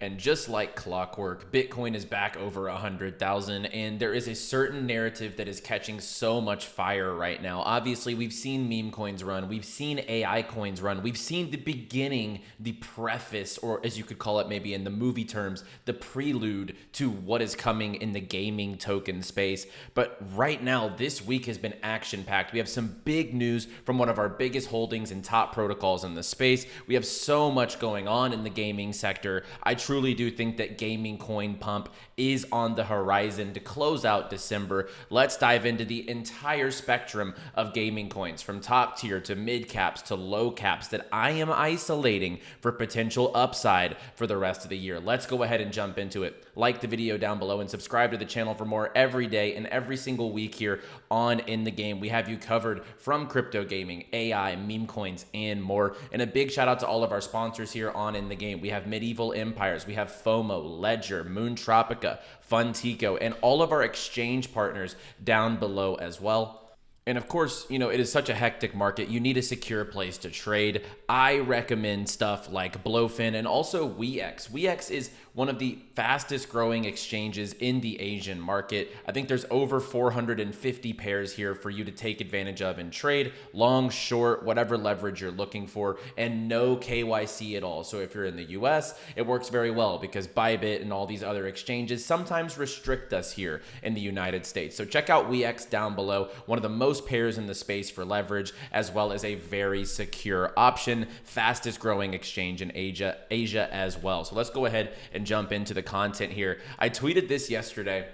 And just like clockwork, Bitcoin is back over 100,000, and there is a certain narrative that is catching so much fire right now. Obviously, we've seen meme coins run, we've seen AI coins run, we've seen the beginning, the preface, or as you could call it maybe in the movie terms, the prelude to what is coming in the gaming token space. But right now, this week has been action-packed. We have some big news from one of our biggest holdings and top protocols in the space. We have so much going on in the gaming sector. I truly do think that gaming coin pump is on the horizon to close out December. Let's dive into the entire spectrum of gaming coins, from top tier to mid caps to low caps, that I am isolating for potential upside for the rest of the year. Let's go ahead and jump into it. Like the video down below and subscribe to the channel for more every day and every single week here on In the Game. We have you covered from crypto gaming, AI, meme coins, and more. And a big shout out to all of our sponsors here on In the Game. We have Medieval Empires, we have FOMO, Ledger, Moon Tropica, FUNZ, and all of our exchange partners down below as well. And of course, you know, it is such a hectic market. You need a secure place to trade. I recommend stuff like Blowfin and also 𝗑𝗏𝗡. 𝗑𝗏𝗡 is one of the fastest growing exchanges in the Asian market. I think there's over 450 pairs here for you to take advantage of and trade, long, short, whatever leverage you're looking for, and no KYC at all. So if you're in the US, it works very well because Bybit and all these other exchanges sometimes restrict us here in the United States. So check out 𝗑𝗏𝗡 down below, one of the most pairs in the space for leverage, as well as a very secure option, fastest growing exchange in Asia as well. So let's go ahead and jump into the content here. I tweeted this yesterday,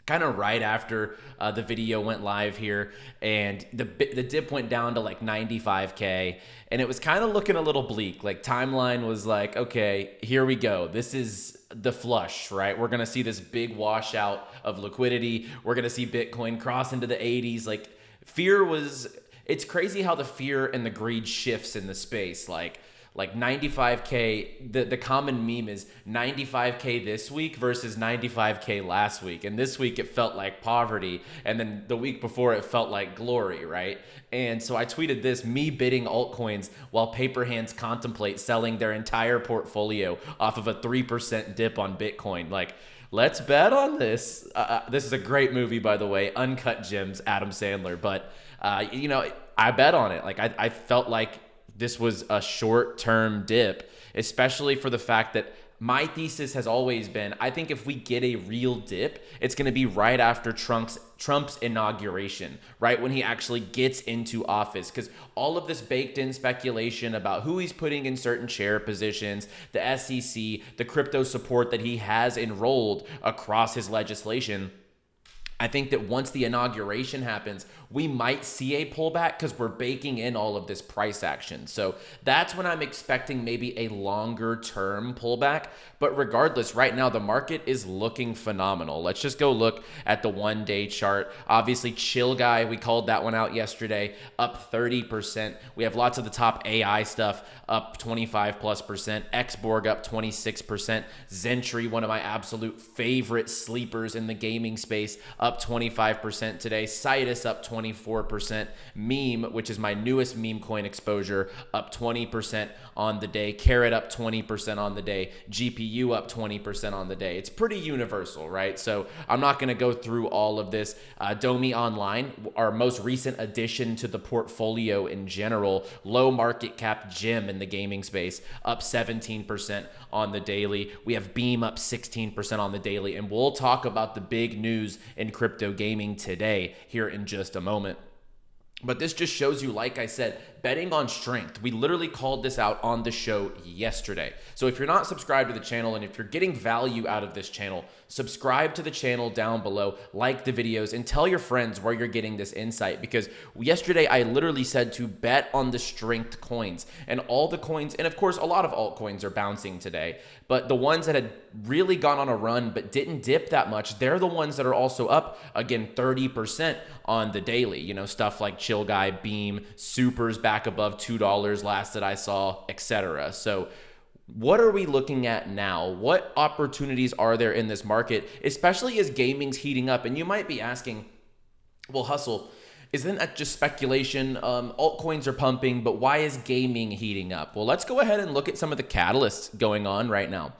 kind of right after the video went live here, and the dip went down to like 95K, and it was kind of looking a little bleak. Like timeline was like, okay, here we go. This is the flush, right? We're going to see this big washout of liquidity. We're going to see Bitcoin cross into the 80s. Like fear was, it's crazy how the fear and the greed shifts in the space. Like 95K, the common meme is 95K this week versus 95K last week. And this week it felt like poverty. And then the week before it felt like glory, right? And so I tweeted this, me bidding altcoins while paper hands contemplate selling their entire portfolio off of a 3% dip on Bitcoin. Like, let's bet on this. This is a great movie, by the way, Uncut Gems, Adam Sandler. But, you know, I bet on it. Like I felt like this was a short-term dip, especially for the fact that my thesis has always been, I think if we get a real dip, it's going to be right after Trump's inauguration, right when he actually gets into office, because all of this baked in speculation about who he's putting in certain chair positions, the SEC, the crypto support that he has enrolled across his legislation, I think that once the inauguration happens, we might see a pullback because we're baking in all of this price action. So that's when I'm expecting maybe a longer term pullback. But regardless, right now, the market is looking phenomenal. Let's just go look at the 1-day chart. Obviously, Chill Guy, we called that one out yesterday, up 30%. We have lots of the top AI stuff up 25+%. XBorg up 26%. Zentry, one of my absolute favorite sleepers in the gaming space, up 25% today. Citus up 24%. Meme, which is my newest meme coin exposure, up 20% on the day. Carrot up 20% on the day. GPU up 20% on the day. It's pretty universal, right? So I'm not going to go through all of this. Domi Online, our most recent addition to the portfolio in general, low market cap gem in the gaming space, up 17% on the daily. We have Beam up 16% on the daily, and we'll talk about the big news in crypto gaming today here in just a moment. But this just shows you, like I said, betting on strength. We literally called this out on the show yesterday. So if you're not subscribed to the channel and if you're getting value out of this channel, subscribe to the channel down below, like the videos, and tell your friends where you're getting this insight. Because yesterday I literally said to bet on the strength coins, and all the coins, and of course a lot of altcoins are bouncing today, but the ones that had really gone on a run but didn't dip that much, they're the ones that are also up, again, 30% on the daily. You know, stuff like Chill Guy, Beam, Supers back above $2 last that I saw, etc. So what are we looking at now? What opportunities are there in this market, especially as gaming's heating up? And you might be asking, well, Hustle, Isn't that just speculation? Altcoins are pumping, but why is gaming heating up? Well, let's go ahead and look at some of the catalysts going on right now.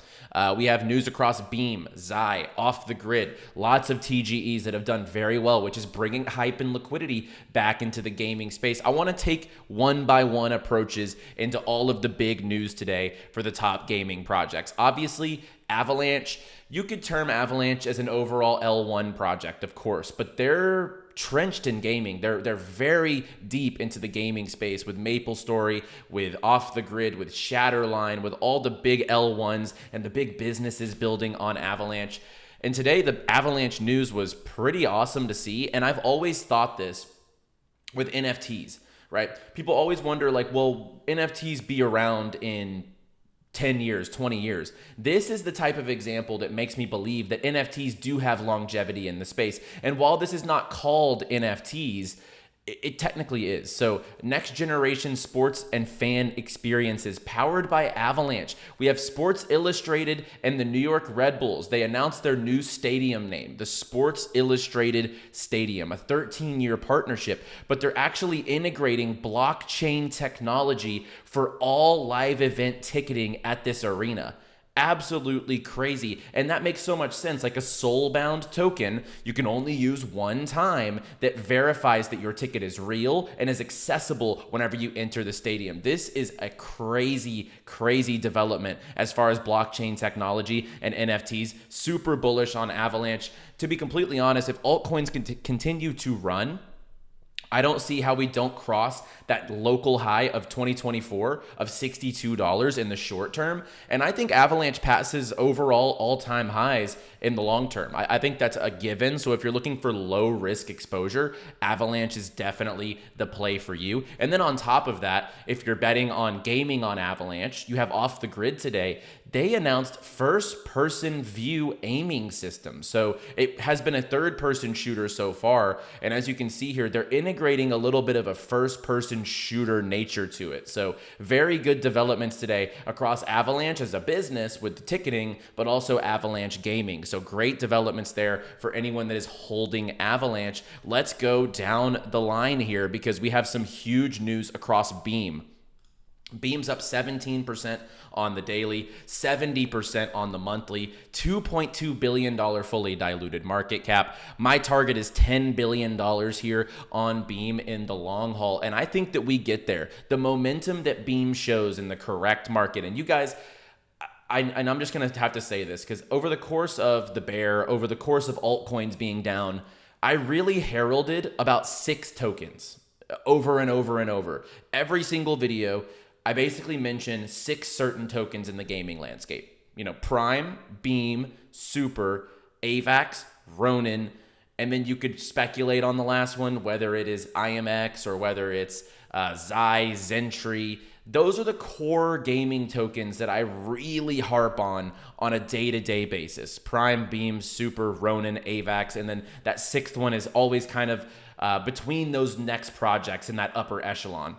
We have news across Beam, XAI, Off the Grid, lots of TGEs that have done very well, which is bringing hype and liquidity back into the gaming space. I want to take one by one approaches into all of the big news today for the top gaming projects. Obviously, Avalanche, you could term Avalanche as an overall L1 project, of course, but they're trenched in gaming. They're very deep into the gaming space with MapleStory, with Off the Grid, with Shatterline, with all the big L1s and the big businesses building on Avalanche. And today, the Avalanche news was pretty awesome to see. And I've always thought this with NFTs, right? People always wonder, like, will NFTs be around in 10 years, 20 years. This is the type of example that makes me believe that NFTs do have longevity in the space. And while this is not called NFTs, it technically is. So next generation sports and fan experiences powered by Avalanche. We have Sports Illustrated and the New York Red Bulls. They announced their new stadium name, the Sports Illustrated Stadium, a 13-year partnership, but they're actually integrating blockchain technology for all live event ticketing at this arena. Absolutely crazy. And that makes so much sense. Like a soul-bound token, you can only use one time that verifies that your ticket is real and is accessible whenever you enter the stadium. This is a crazy, crazy development as far as blockchain technology and NFTs. Super bullish on Avalanche. To be completely honest, if altcoins continue to run, I don't see how we don't cross that local high of 2024 of $62 in the short term. And I think Avalanche passes overall all-time highs in the long term. I think that's a given. So if you're looking for low risk exposure, Avalanche is definitely the play for you. And then on top of that, if you're betting on gaming on Avalanche, you have Off the Grid today. They announced first-person view aiming system. So it has been a third-person shooter so far. And as you can see here, they're integrating a little bit of a first-person shooter nature to it. So very good developments today across Avalanche as a business with the ticketing, but also Avalanche Gaming. So great developments there for anyone that is holding Avalanche. Let's go down the line here because we have some huge news across Beam. Beam's up 17% on the daily, 70% on the monthly, $2.2 billion fully diluted market cap. My target is $10 billion here on Beam in the long haul, and I think that we get there. The momentum that Beam shows in the correct market, and you guys, and I'm just going to have to say this, because over the course of the bear, over the course of altcoins being down, I really heralded about 6 tokens over and over and over. Every single video, I basically mentioned 6 certain tokens in the gaming landscape. You know, Prime, Beam, Super, AVAX, Ronin, and then you could speculate on the last one, whether it is IMX or whether it's XAI, Zentry. Those are the core gaming tokens that I really harp on a day-to-day basis. Prime, Beam, Super, Ronin, AVAX, and then that 6th one is always kind of between those next projects in that upper echelon.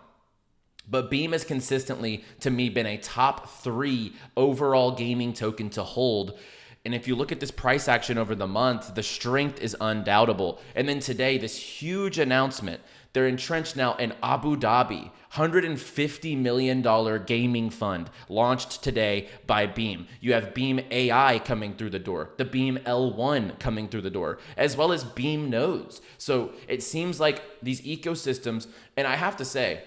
But Beam has consistently, to me, been a top 3 overall gaming token to hold. And if you look at this price action over the month, the strength is undoubtable. And then today, this huge announcement. They're entrenched now in Abu Dhabi. $150 million gaming fund launched today by Beam. You have Beam AI coming through the door, the Beam L1 coming through the door, as well as Beam nodes. So it seems like these ecosystems, and I have to say,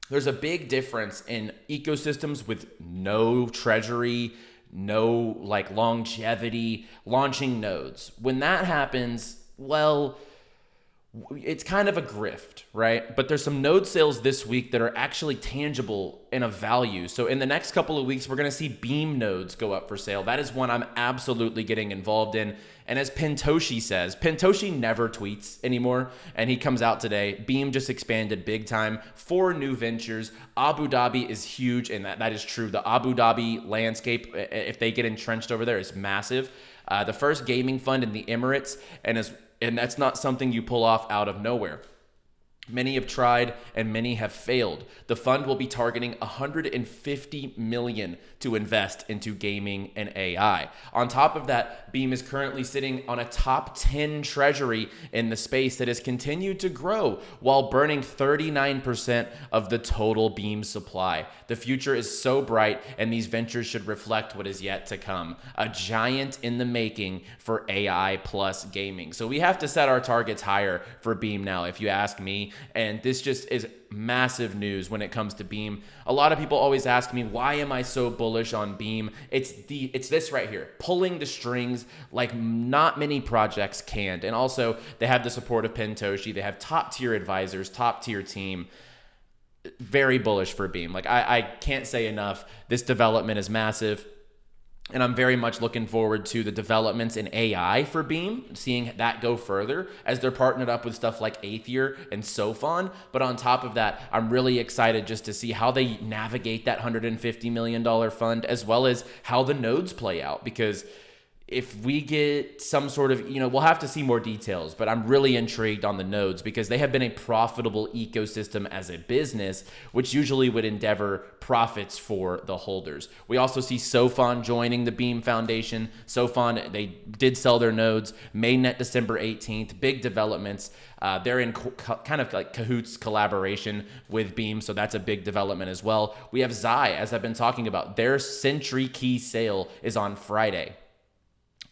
there's a big difference in ecosystems with no treasury, no like longevity, launching nodes. When that happens, well, it's kind of a grift, right? But there's some node sales this week that are actually tangible and of value. So in the next couple of weeks, we're going to see Beam nodes go up for sale. That is one I'm absolutely getting involved in. And as Pentoshi says, Pentoshi never tweets anymore, and he comes out today. Beam just expanded big time. 4 new ventures. Abu Dhabi is huge, and that is true. The Abu Dhabi landscape, if they get entrenched over there, is massive. The first gaming fund in the Emirates, and that's not something you pull off out of nowhere. Many have tried and many have failed. The fund will be targeting $150 million to invest into gaming and AI. On top of that, Beam is currently sitting on a top 10 treasury in the space that has continued to grow while burning 39% of the total Beam supply. The future is so bright, and these ventures should reflect what is yet to come. A giant in the making for AI plus gaming. So we have to set our targets higher for Beam now, if you ask me. And this just is massive news when it comes to Beam. A lot of people always ask me, why am I so bullish on Beam? It's this right here, pulling the strings like not many projects can. And also, they have the support of 𝗕𝗏𝗃. They have top tier advisors, top tier team. Very bullish for Beam. Like I can't say enough. This development is massive. And I'm very much looking forward to the developments in AI for Beam, seeing that go further as they're partnered up with stuff like 𝗓𝗟𝗓 and 𝗪𝗏. But on top of that, I'm really excited just to see how they navigate that $150 million fund, as well as how the nodes play out. Because if we get some sort of, we'll have to see more details, but I'm really intrigued on the nodes because they have been a profitable ecosystem as a business, which usually would endeavor profits for the holders. We also see 𝗪𝗏 joining the Beam Foundation. 𝗪𝗏, they did sell their nodes, mainnet December 18th, big developments. They're in kind of like cahoots collaboration with Beam, so that's a big development as well. We have XAI, as I've been talking about. Their Sentry Key sale is on Friday.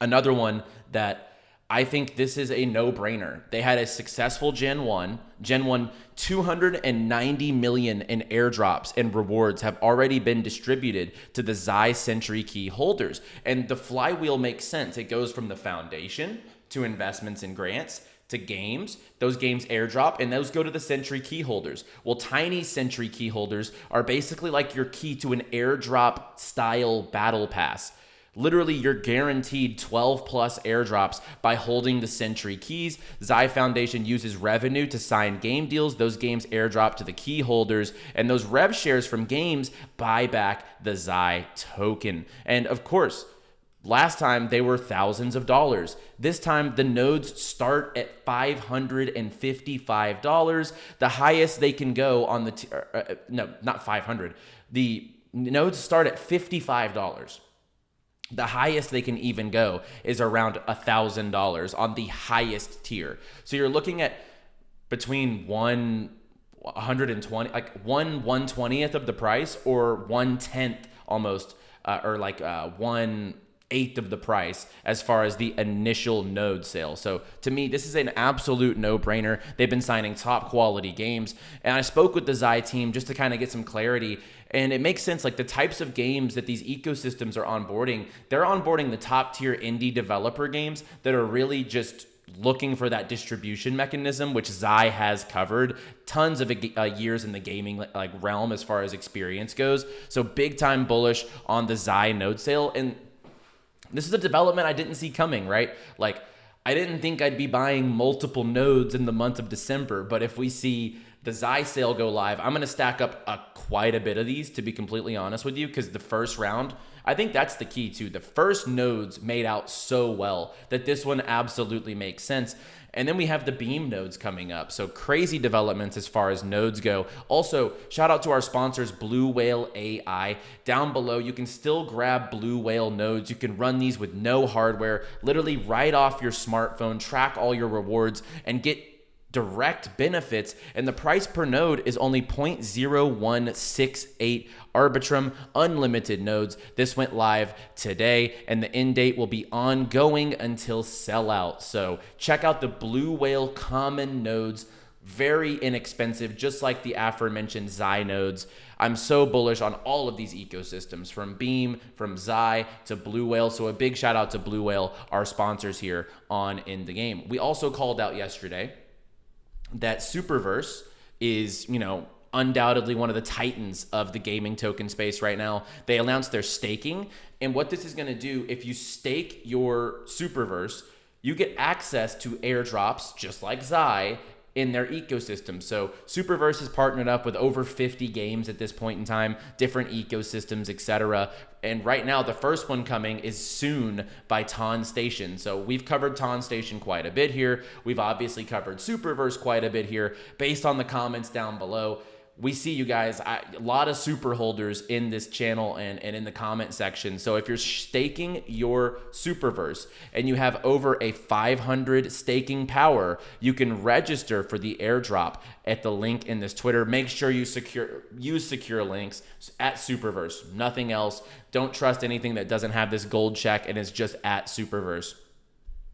Another one that I think this is a no-brainer. They had a successful Gen 1. Gen 1, 290 million in airdrops and rewards have already been distributed to the XAI Sentry Key holders. And the flywheel makes sense. It goes from the foundation to investments and grants to games. Those games airdrop, and those go to the Sentry Key holders. Well, tiny Sentry Key holders are basically like your key to an airdrop style battle pass. Literally, you're guaranteed 12 plus airdrops by holding the Sentry Keys. XAI Foundation uses revenue to sign game deals. Those games airdrop to the key holders, and those rev shares from games buy back the XAI token. And of course, last time they were thousands of dollars. This time the nodes start at $555. The highest they can go on the no, not 500. The nodes start at $55. The highest they can even go is around $1,000 on the highest tier. So you're looking at between 120, like 1/120th of the price, or 1/10 almost, or like 1/8 of the price as far as the initial node sale. So to me, this is an absolute no-brainer. They've been signing top quality games. And I spoke with the XAI team just to kind of get some clarity. And it makes sense, like the types of games that these ecosystems are onboarding, they're onboarding the top tier indie developer games that are really just looking for that distribution mechanism, which XAI has covered. Tons of years in the gaming realm as far as experience goes. So big time bullish on the XAI node sale. And this is a development I didn't see coming, right? Like, I didn't think I'd be buying multiple nodes in the month of December, but if we see the XAI sale go live, I'm going to stack up quite a bit of these, to be completely honest with you, because the first round, I think that's the key too. The first nodes made out so well that this one absolutely makes sense. And then we have the Beam nodes coming up. So crazy developments as far as nodes go. Also, shout out to our sponsors, Blue Whale AI. Down below, you can still grab Blue Whale nodes. You can run these with no hardware, literally right off your smartphone, track all your rewards, and get direct benefits. And the price per node is only 0.0168 Arbitrum, unlimited nodes. This went live today, and the end date will be ongoing until sellout. So check out the Blue Whale common nodes. Very inexpensive, just like the aforementioned XAI nodes. I'm so bullish on all of these ecosystems, from Beam, from XAI to Blue Whale. So a big shout out to Blue Whale, our sponsors here on In the Game. We also called out yesterday that Superverse is, undoubtedly one of the titans of the gaming token space right now. They announced their staking, and what this is going to do, if you stake your Superverse, you get access to airdrops just like XAI in their ecosystem. So Superverse has partnered up with over 50 games at this point in time, different ecosystems, etc. And right now, the first one coming is soon by Ton Station. So we've covered Ton Station quite a bit here. We've obviously covered Superverse quite a bit here. Based on the comments down below, we see you guys, a lot of super holders in this channel and in the comment section. So if you're staking your Superverse and you have over a 500 staking power, you can register for the airdrop at the link in this Twitter. Make sure you use secure links at Superverse, nothing else. Don't trust anything that doesn't have this gold check and is just at Superverse.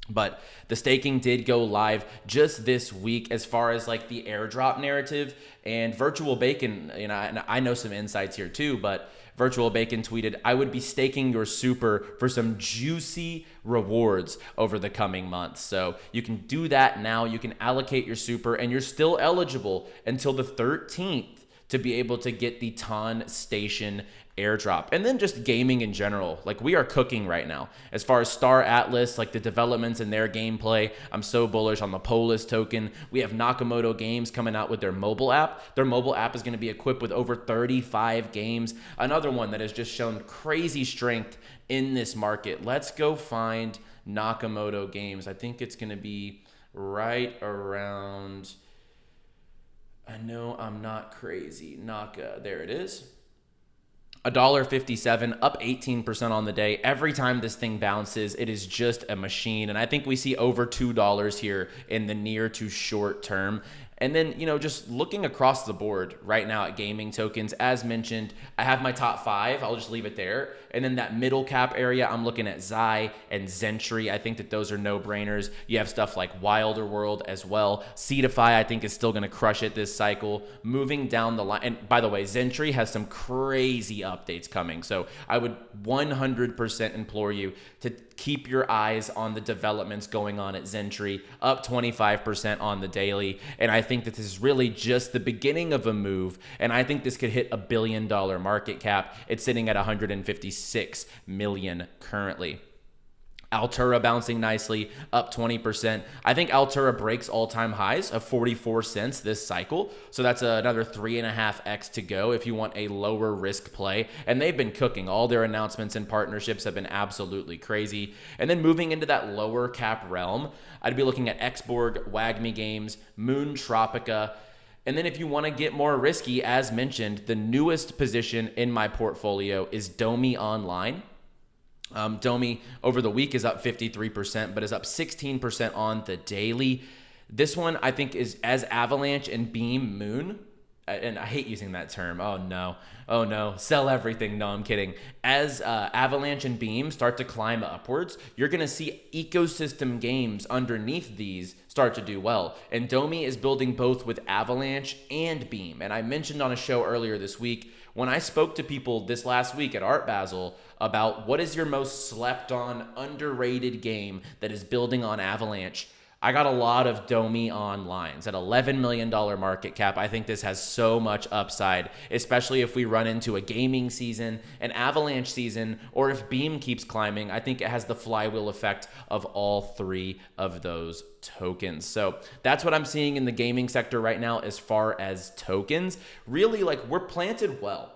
But the staking did go live just this week as far as like the airdrop narrative, and Virtual Bacon, you know, and I know some insights here too, but Virtual Bacon tweeted, "I would be staking your super for some juicy rewards over the coming months." So you can do that now. You can allocate your super, and you're still eligible until the 13th to be able to get the Ton Station airdrop. And then just gaming in general, like we are cooking right now as far as Star Atlas, like the developments in their gameplay. I'm so bullish on the Polis token. We have Nakamoto Games coming out with their mobile app. Their mobile app is going to be equipped with over 35 games. Another one that has just shown crazy strength in this market. Let's go find Nakamoto Games. I think it's going to be right around, I know I'm not crazy, Naka, there it is. $1.57, up 18% on the day. Every time this thing bounces, it is just a machine. And I think we see over $2 here in the near to short term. And then, you know, just looking across the board right now at gaming tokens, as mentioned, I have my top 5. I'll just leave it there. And then that middle cap area, I'm looking at XAI and Zentry. I think that those are no-brainers. You have stuff like Wilder World as well. 𝗕𝗫𝗪, I think, is still going to crush it this cycle. Moving down the line, and by the way, Zentry has some crazy updates coming. So I would 100% implore you to keep your eyes on the developments going on at Zentry, up 25% on the daily. And I think that this is really just the beginning of a move. And I think this could hit $1 billion market cap. It's sitting at 156 million currently. Altura bouncing nicely, up 20%. I think Altura breaks all-time highs of 44 cents this cycle. So that's another 3.5x to go if you want a lower risk play. And they've been cooking. All their announcements and partnerships have been absolutely crazy. And then moving into that lower cap realm, I'd be looking at XBorg, WAGMI Games, Moon Tropica. And then if you want to get more risky, as mentioned, the newest position in my portfolio is Domi Online. Domi over the week is up 53%, but is up 16% on the daily. This one I think is as Avalanche and Beam Moon, and I hate using that term. Oh no, sell everything. No, I'm kidding. As Avalanche and Beam start to climb upwards, you're going to see ecosystem games underneath these start to do well. And Domi is building both with Avalanche and Beam. And I mentioned on a show earlier this week, when I spoke to people this last week at Art Basel about what is your most slept on, underrated game that is building on Avalanche, I got a lot of Domi Onlines at $11 million market cap. I think this has so much upside, especially if we run into a gaming season, an Avalanche season, or if Beam keeps climbing. I think it has the flywheel effect of all 3 of those tokens. So that's what I'm seeing in the gaming sector right now as far as tokens. Really, like, we're planted well.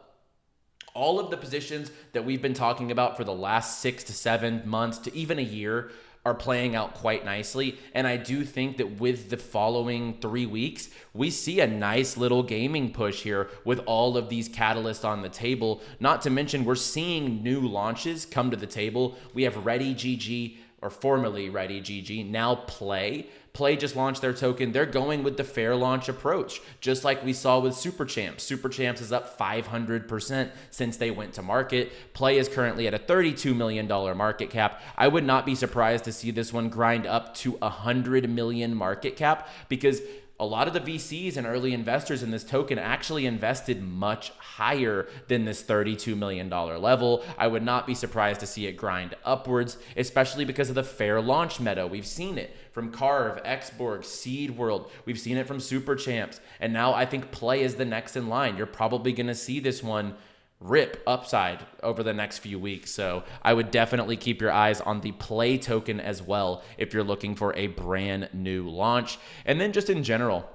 All of the positions that we've been talking about for the last 6 to 7 months to even a year are playing out quite nicely. And I do think that with the following 3 weeks, we see a nice little gaming push here with all of these catalysts on the table. Not to mention, we're seeing new launches come to the table. We have ReadyGG, or formerly ReadyGG, now Play. Play just launched their token. They're going with the fair launch approach, just like we saw with Super Champs. Super Champs is up 500% since they went to market. Play is currently at a $32 million market cap. I would not be surprised to see this one grind up to 100 million market cap, because a lot of the VCs and early investors in this token actually invested much higher than this $32 million level. I would not be surprised to see it grind upwards, especially because of the fair launch meta. We've seen it from Carve, XBorg, Seed World. We've seen it from Super Champs. And now I think Play is the next in line. You're probably going to see this one rip upside over the next few weeks. So I would definitely keep your eyes on the Play token as well if you're looking for a brand new launch. And then just in general,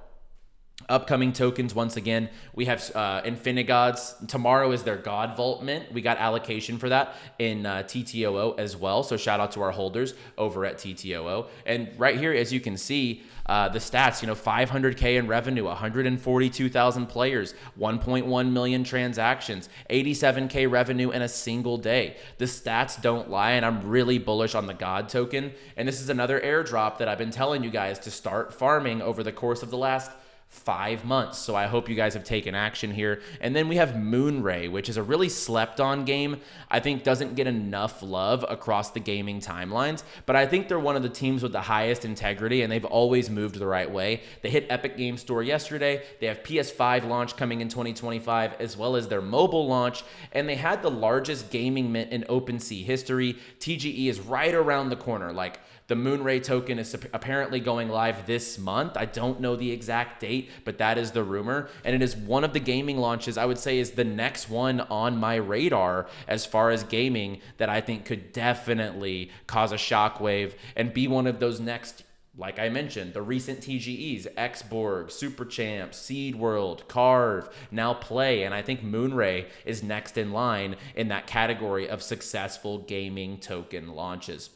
upcoming tokens, once again, we have InfiniGods. Tomorrow is their God Vault mint. We got allocation for that in TTOO as well. So shout out to our holders over at TTOO. And right here, as you can see, the stats, 500K in revenue, 142,000 players, 1.1 million transactions, 87K revenue in a single day. The stats don't lie, and I'm really bullish on the God token. And this is another airdrop that I've been telling you guys to start farming over the course of the last 5 months. So I hope you guys have taken action here. And then we have Moonray, which is a really slept on game. I think doesn't get enough love across the gaming timelines, but I think they're one of the teams with the highest integrity, and they've always moved the right way. They hit Epic Games Store yesterday. They have PS5 launch coming in 2025, as well as their mobile launch, and they had the largest gaming mint in OpenSea history. TGE is right around the corner. Like, the Moonray token is apparently going live this month. I don't know the exact date, but that is the rumor. And it is one of the gaming launches I would say is the next one on my radar as far as gaming that I think could definitely cause a shockwave and be one of those next, like I mentioned, the recent TGEs, Xborg, Super Champs, Seed World, Carve, now Play. And I think Moonray is next in line in that category of successful gaming token launches.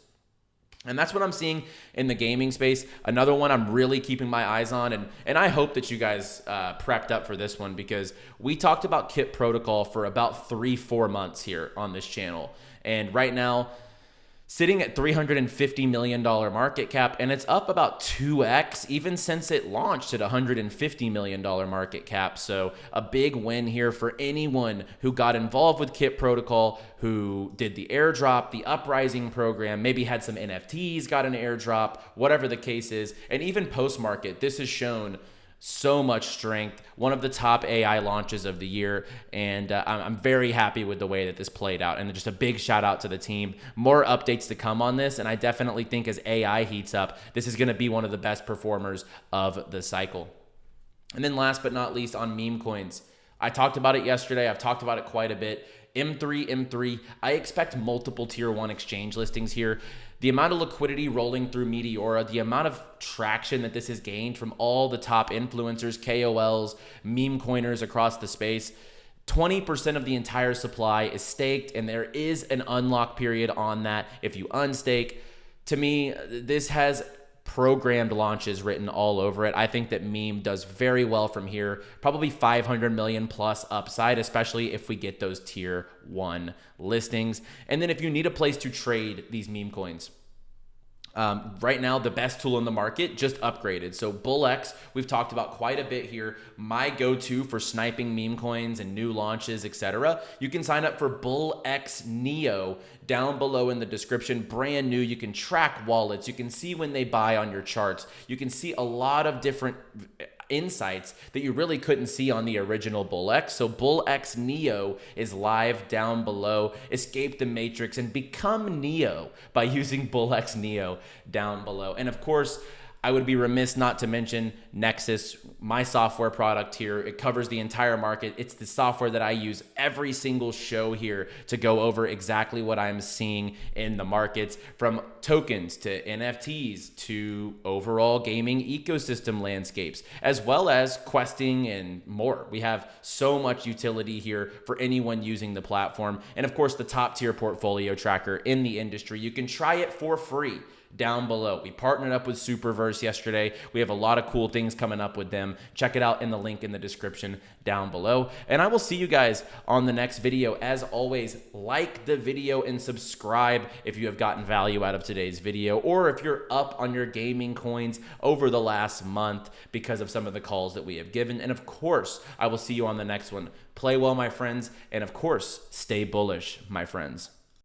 And that's what I'm seeing in the gaming space. Another one I'm really keeping my eyes on, and I hope that you guys prepped up for this one, because we talked about Kit Protocol for about 3-4 months here on this channel. And right now, sitting at $350 million market cap, and it's up about 2x even since it launched at $150 million market cap. So a big win here for anyone who got involved with Kit Protocol, who did the airdrop, the Uprising program, maybe had some NFTs, got an airdrop, whatever the case is. And even post-market, this has shown so much strength, one of the top AI launches of the year, and I'm very happy with the way that this played out. And just a big shout out to the team. More updates to come on this, and I definitely think as AI heats up, this is going to be one of the best performers of the cycle. And then last but not least, on meme coins, I talked about it yesterday. I've talked about it quite a bit. M3, I expect multiple tier 1 exchange listings here. The amount of liquidity rolling through Meteora, the amount of traction that this has gained from all the top influencers, KOLs, meme coiners across the space, 20% of the entire supply is staked, and there is an unlock period on that if you unstake. To me, this has programmed launches written all over it. I think that meme does very well from here, probably 500 million plus upside, especially if we get those tier 1 listings. And then if you need a place to trade these meme coins, right now, the best tool in the market just upgraded. So BullX, we've talked about quite a bit here. My go-to for sniping meme coins and new launches, etc. You can sign up for BullX Neo down below in the description. Brand new. You can track wallets. You can see when they buy on your charts. You can see a lot of different insights that you really couldn't see on the original BullX. So BullX Neo is live down below. Escape the matrix and become Neo by using BullX Neo down below. And of course, I would be remiss not to mention Nexus, my software product here. It covers the entire market. It's the software that I use every single show here to go over exactly what I'm seeing in the markets, from tokens to NFTs to overall gaming ecosystem landscapes, as well as questing and more. We have so much utility here for anyone using the platform. And of course, the top tier portfolio tracker in the industry. You can try it for free down below. We partnered up with Superverse yesterday. We have a lot of cool things coming up with them. Check it out in the link in the description down below. And I will see you guys on the next video. As always, like the video and subscribe if you have gotten value out of today's video, or if you're up on your gaming coins over the last month because of some of the calls that we have given. And of course, I will see you on the next one. Play well, my friends. And of course, stay bullish, my friends.